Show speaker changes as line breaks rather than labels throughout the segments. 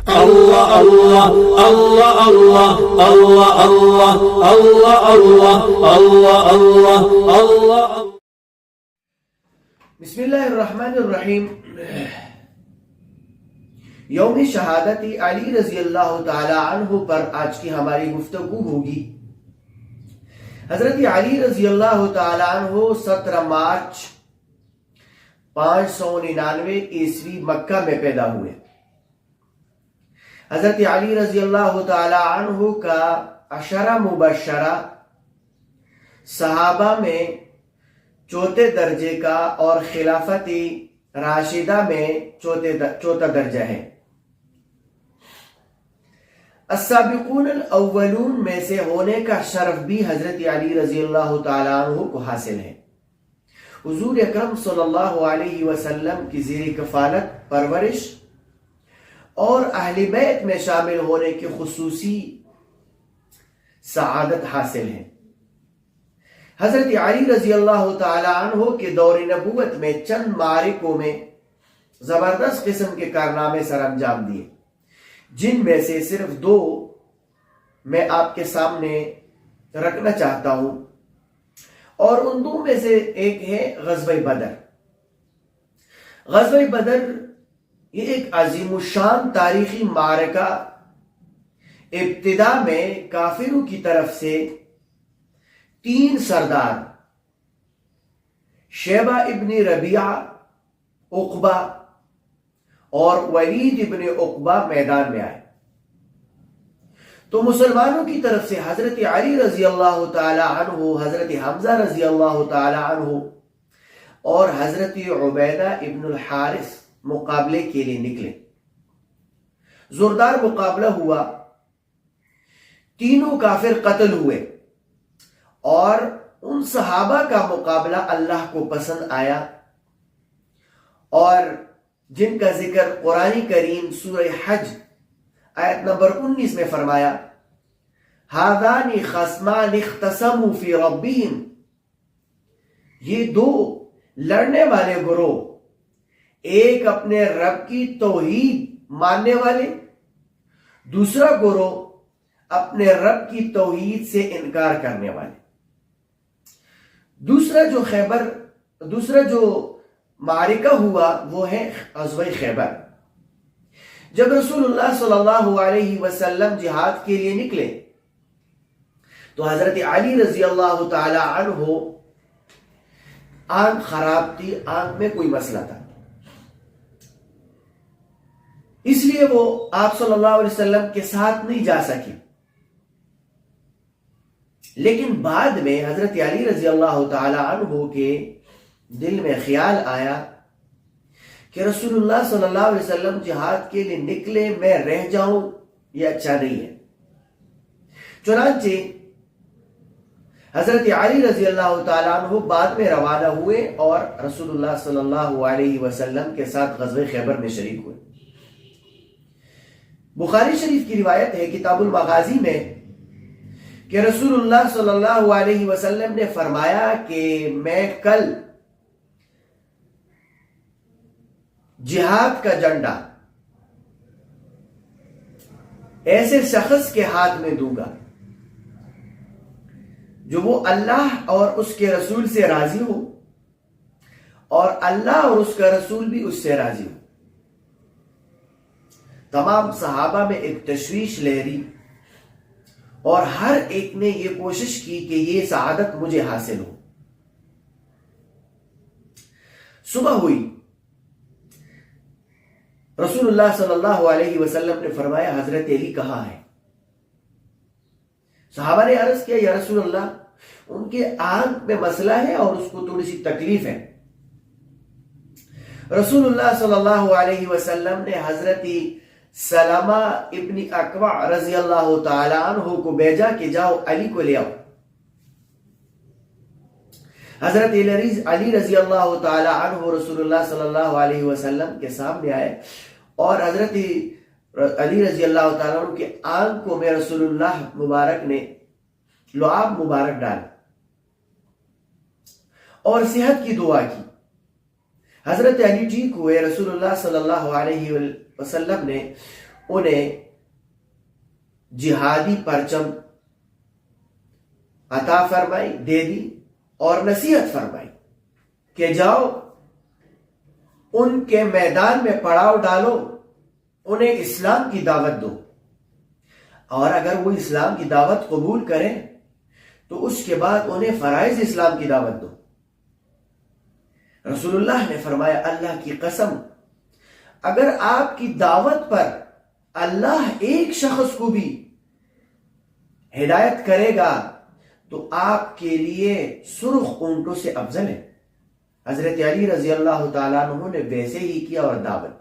Allah Allah Allah Allah Allah Allah Allah Allah Allah Allah Allah.
बिस्मिल्लाहिर्रहमानिर्रहीम। यौम शहादत अली रजी अल्लाह ताला अन्हु पर आज की हमारी गुफ्तगू होगी। हजरत अली रजी अल्लाह ताला अन्हु 17 मार्च 599 ईस्वी मक्का में पैदा हुए। हजरत अली रजी अल्लाह ताला अन्हु का अशरा मुबशरा सहाबा में चौथे दर्जे का और खिलाफती राशिदा में चौथा दर्जा है। अस्साबिकून अल-अव्वलून में से होने का शर्फ भी हजरत अली रजी अल्लाह ताला अन्हु को हासिल है। हुजूर अकरम सल्लल्लाहु अलैहि वसल्लम की ज़ेर कफालत परवरिश और अहले बैत में शामिल होने की खुसूसी सआदत हासिल है। हजरत अली रजी अल्लाह ताला अन्हु के दौर नबूवत में चंद मारिकों में जबरदस्त किस्म के कारनामे सर अंजाम दिए, जिनमें से सिर्फ 2 मैं आपके सामने रखना चाहता हूं, और उन 2 में से एक है ग़ज़वा बदर। ग़ज़वा बदर ये एक अजीमुशान तारीखी मारका इब्तिदा में काफिरों की तरफ से 3 सरदार शेबा इब्न रबिया, उक़बा और वलीद इब्न उक़बा मैदान में आए। तो मुसलमानों की तरफ से हजरत अली रजी अल्लाह ताला अन्हु, हजरत हमजा रजी अल्लाह ताला अन्हु और हजरत उबैदा इब्न अल हारिस मुकाबले के लिए निकले। जोरदार मुकाबला हुआ, तीनों काफिर कत्ल हुए और उन सहाबा का मुकाबला अल्लाह को पसंद आया, और जिनका जिक्र कुरान करीम सूरह हज आयत नंबर 19 में फरमाया, हादानी खस्मान इख्तसमू फी रब्बिहिम, ये 2 लड़ने वाले गुरोह, एक अपने रब की तौहीद मानने वाले, दूसरा गुरोह अपने रब की तौहीद से इनकार करने वाले। दूसरा जो मारिका हुआ वो है ग़ज़वा खैबर। जब रसूलुल्लाह सल्लल्लाहु अलैहि वसल्लम जिहाद के लिए निकले तो हजरत अली रजी अल्लाह ताला अन्हु आंख खराब थी, आंख में कोई मसला था, इसलिए वो आप सल्लल्लाहु अलैहि वसल्लम के साथ नहीं जा सके। लेकिन बाद में हजरत अली रजी अल्लाह ताला अन्हु के दिल में ख्याल आया कि रसूलुल्लाह सल्लल्लाहु अलैहि वसल्लम जिहाद के लिए निकले, मैं रह जाऊं ये अच्छा नहीं है। चुनांचे हजरत अली रजी अल्लाह ताला अन्हु बाद में रवाना हुए और रसूलुल्लाह सल्लल्लाहु अलैहि वसल्लम के साथ ग़ज़वा खैबर में शरीक हुए। बुखारी शरीफ की रिवायत है किताबुल मगाजी में कि रसूलुल्लाह सल्लल्लाहु अलैहि वसल्लम ने फरमाया कि मैं कल जिहाद का झंडा ऐसे शख्स के हाथ में दूंगा जो वो अल्लाह और उसके रसूल से राजी हो और अल्लाह और उसका रसूल भी उससे राजी हो। तमाम सहाबा में एक तशवीश लहरी और हर एक ने यह कोशिश की कि ये सआदत मुझे हासिल हो। सुबह हुई, रसूलुल्लाह सल्लल्लाहु अलैहि वसल्लम ने फरमाया, हजरत अली कहाँ है? सहाबा ने अर्ज किया, या रसूलल्लाह, उनके आंख में मसला है और उसको थोड़ी सी तकलीफ है। रसूलुल्लाह सल्लल्लाहु अलैहि वसल्लम ने हजरत सलमा इब्न अकवा रजी अल्लाह ताला अन्हु को भेजा कि जाओ अली को ले आओ। हजरत अली रजी अल्लाह ताला अन्हु रसूलुल्लाह सल्लल्लाहु अलैहि वसल्लम के सामने आए और हजरत अली रजी अल्लाह ताला अन्हु के आंख को में रसूलुल्लाह मुबारक ने लुआब मुबारक डाला और सेहत की दुआ की। हजरत अली ठीक हुए। रसूलुल्लाह सल्लल्लाहु अलैहि वसल्लम ने انہیں جہادی پرچم عطا فرمائی، دے دی اور نصیحت فرمائی کہ جاؤ ان کے میدان میں پڑاؤ ڈالو، انہیں اسلام کی دعوت دو، اور اگر وہ اسلام کی دعوت قبول کریں تو اس کے بعد انہیں فرائض اسلام کی دعوت دو۔ رسول اللہ نے فرمایا اللہ کی قسم، اگر آپ کی دعوت پر اللہ ایک شخص کو بھی ہدایت کرے گا تو آپ کے لیے سرخ اونٹوں سے افضل ہے۔ حضرت علی رضی اللہ تعالیٰ عنہ نے ویسے ہی کیا اور دعوت دی،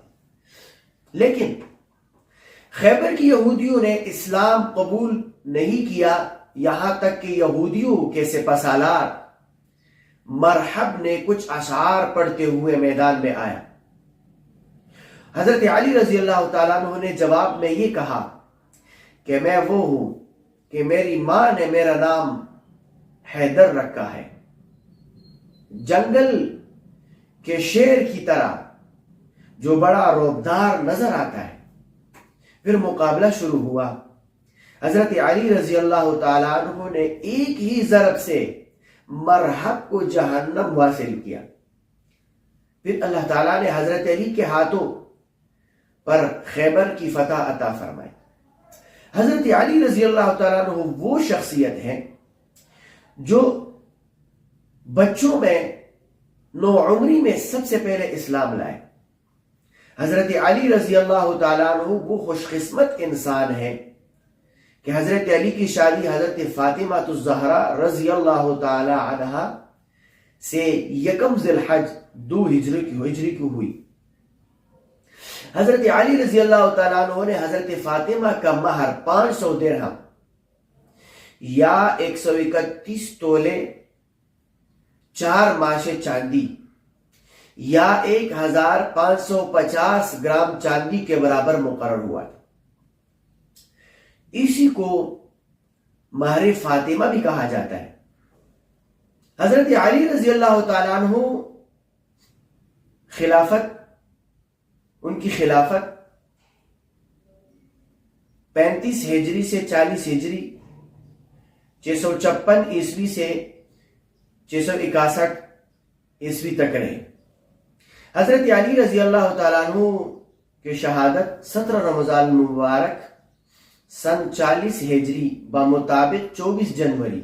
لیکن خیبر کی یہودیوں نے اسلام قبول نہیں کیا، یہاں تک کہ یہودیوں کے سپہ سالار مرحب نے کچھ اشعار پڑھتے ہوئے میدان میں آیا۔ حضرت علی رضی اللہ تعالیٰ عنہ نے جواب میں یہ کہا کہ میں وہ ہوں کہ میری ماں نے میرا نام حیدر رکھا ہے، جنگل کے شیر کی طرح جو بڑا رعبدار نظر آتا ہے۔ پھر مقابلہ شروع ہوا۔ حضرت علی رضی اللہ تعالیٰ عنہ نے ایک ہی ضرب سے مرحب کو جہنم واصل کیا۔ پھر اللہ تعالیٰ نے حضرت علی کے ہاتھوں پر خیبر کی فتح عطا فرمائی۔ حضرت علی رضی اللہ تعالیٰ عنہ وہ شخصیت ہے جو بچوں میں نوعمری میں سب سے پہلے اسلام لائے۔ حضرت علی رضی اللہ تعالیٰ عنہ وہ خوش قسمت انسان ہے کہ حضرت علی کی شادی حضرت فاطمہ الزہرا رضی اللہ تعالی عنہا سے 1 ذی الحج 2 ہجری کی ہوئی۔ حضرت علی رضی اللہ تعالیٰ عنہ نے حضرت فاطمہ کا مہر 500 درہم یا 131 تولے 4 ماشے چاندی یا 1550 گرام چاندی کے برابر مقرر ہوا تھا۔ اسی کو مہر فاطمہ بھی کہا جاتا ہے۔ حضرت علی رضی اللہ تعالیٰ عنہ ان کی خلافت 35 ہجری سے 40 ہجری 656 عیسوی سے 661 عیسوی تک رہے۔ حضرت علی رضی اللہ تعالیٰ عنہ کی شہادت 17 رمضان المبارک سن 40 ہجری بمطابق 24 جنوری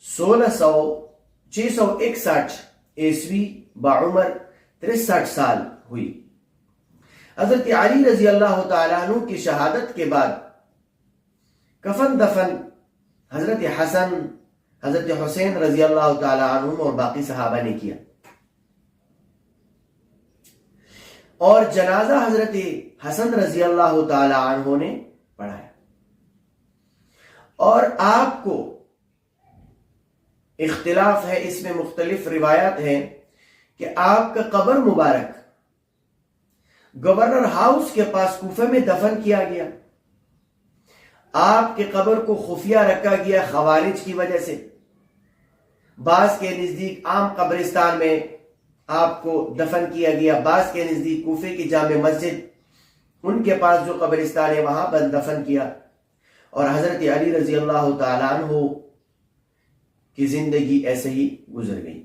661 عیسوی بعمر 63 سال ہوئی۔ حضرت علی رضی اللہ تعالیٰ عنہ کی شہادت کے بعد کفن دفن حضرت حسن، حضرت حسین رضی اللہ تعالیٰ عنہ اور باقی صحابہ نے کیا، اور جنازہ حضرت حسن رضی اللہ تعالیٰ عنہ نے پڑھایا۔ اور آپ کو اختلاف ہے، اس میں مختلف روایات ہیں کہ آپ کا قبر مبارک گورنر ہاؤس کے پاس کوفہ میں دفن کیا گیا۔ آپ کے قبر کو خفیہ رکھا گیا خوارج کی وجہ سے۔ بعض کے نزدیک عام قبرستان میں آپ کو دفن کیا گیا، بعض کے نزدیک کوفے کی جامع مسجد ان کے پاس جو قبرستان ہے وہاں پر دفن کیا، اور حضرت علی رضی اللہ تعالیٰ عنہ کی زندگی ایسے ہی گزر گئی۔